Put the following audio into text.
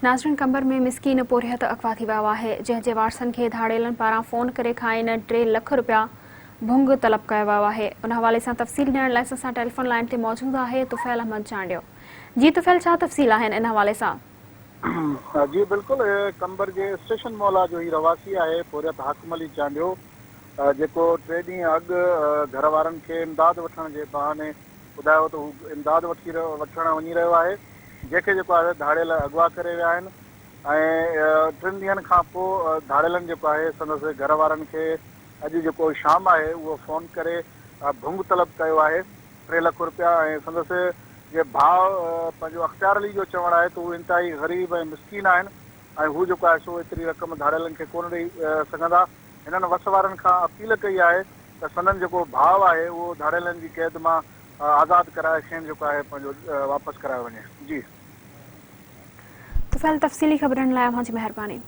नाज़रीन, कम्बर में मिस्कीन पौरहियत अगवा थी वियो आहे, जंहिंजे वारसनि खे धाड़ेलनि पारां फ़ोन करे खाइन 3 लख रुपया भुंग तलब कयो वियो आहे। उन हवाले सां तफ़सील ॾियण लाइ असां टेलीफोन लाइन ते मौजूद आहे तुफ़ैल अहमद चांडियो। जी तुफ़ैल, छा तफ़सील आहिनि इन हवाले सां? जी बिल्कुल, कम्बर जे स्टेशन मौला जो ही रवासी है पौरहियत हाकिम अली चांडियो, जेको 3 ॾींहं अॻु घर वारनि खे इमदाद वठण जे बहाने ॿुधायो त हू इमदाद वठण वञी रहियो आहे, जंहिंखे जेको आहे धाड़ेल अगवा करे विया आहिनि ऐं 3 ॾींहंनि खां पोइ धाड़ेलनि जेको आहे संदसि घर वारनि खे अॼु जेको शाम आहे उहो फ़ोन करे भुंग तलब कयो आहे 3 लख रुपया। ऐं संदसि जे भाउ पंहिंजो अख़्तियार अली जो चवणु आहे त हू इंतिहाई ग़रीब ऐं मिसकीन आहिनि ऐं हू जेको आहे सो एतिरी रक़म धाड़ेलनि खे कोन ॾेई सघंदा। हिननि वस वारनि खां अपील कई आहे त संदन जेको भाउ आहे उहो धाड़ेलनि जी क़ैद मां आज़ादु कराए खेनि जेको आहे पंहिंजो वापसि करायो वञे। जी तुफ़ैल, तफ़सीली ख़बरनि लाइ अव्हां जी महिरबानी।